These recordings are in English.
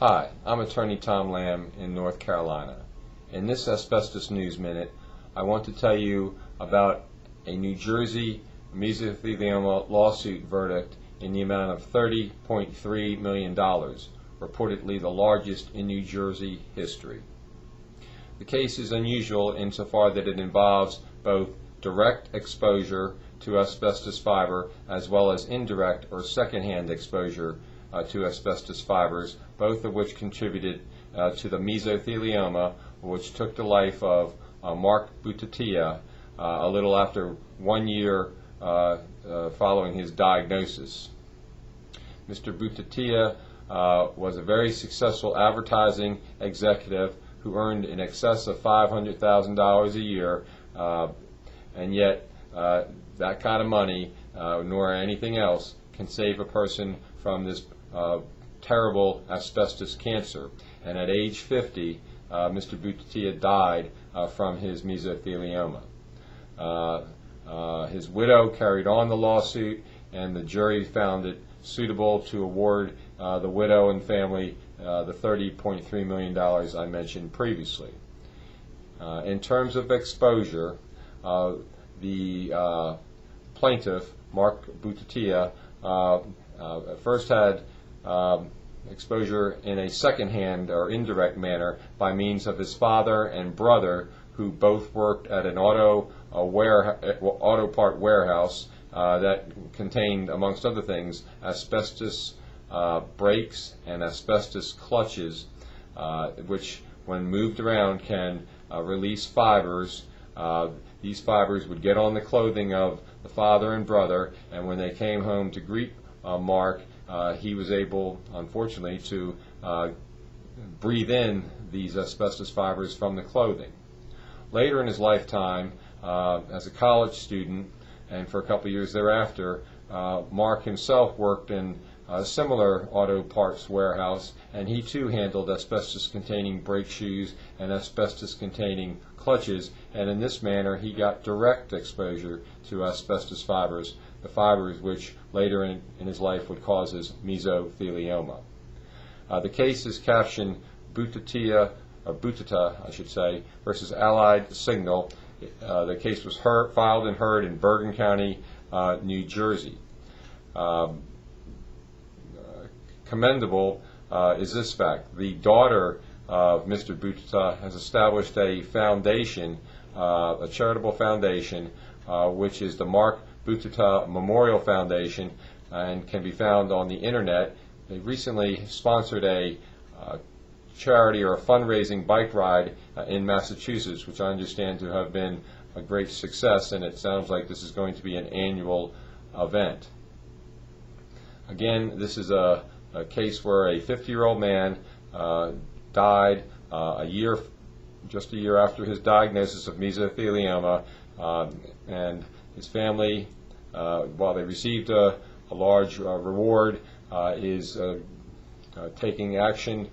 Hi, I'm Attorney Tom Lamb in North Carolina. In this Asbestos News Minute, I want to tell you about a New Jersey mesothelioma lawsuit verdict in the amount of $30.3 million, reportedly the largest in New Jersey history. The case is unusual insofar that it involves both direct exposure to asbestos fiber as well as indirect or secondhand exposure to asbestos fibers, both of which contributed to the mesothelioma, which took the life of Mark Buttitta a little after 1 year following his diagnosis. Mr. Buttitta was a very successful advertising executive who earned in excess of $500,000 a year, and yet that kind of money, nor anything else, can save a person from this terrible asbestos cancer. And at age 50, Mr. Buttitta died from his mesothelioma. His widow carried on the lawsuit, and the jury found it suitable to award the widow and family the $30.3 million I mentioned previously. In terms of exposure, the plaintiff, Mark Buttitta, first had exposure in a second-hand or indirect manner by means of his father and brother, who both worked at an auto part warehouse that contained, amongst other things, asbestos brakes and asbestos clutches, which, when moved around, can release fibers. These fibers would get on the clothing of the father and brother, and when they came home to greet Mark, he was able, unfortunately, to breathe in these asbestos fibers from the clothing. Later in his lifetime, as a college student, and for a couple of years thereafter, Mark himself worked in a similar auto parts warehouse, and he too handled asbestos-containing brake shoes and asbestos-containing clutches, and in this manner he got direct exposure to asbestos fibers, the fibers which later in his life would cause his mesothelioma. The case is captioned Buttitta, I should say, versus Allied Signal. The case was filed and heard in Bergen County, New Jersey. Commendable is this fact: the daughter of Mr. Buttitta has established a foundation, a charitable foundation, which is the Mark Buttitta Memorial Foundation, and can be found on the internet. They recently sponsored a charity or a fundraising bike ride in Massachusetts, which I understand to have been a great success, and it sounds like this is going to be an annual event. Again, this is a case where a 50-year-old man died just a year after his diagnosis of mesothelioma, and his family, while they received a large reward, is taking action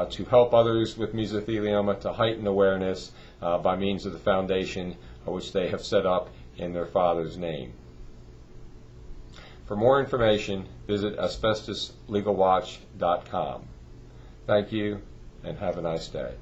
to help others with mesothelioma, to heighten awareness by means of the foundation which they have set up in their father's name. For more information, visit asbestoslegalwatch.com. Thank you, and have a nice day.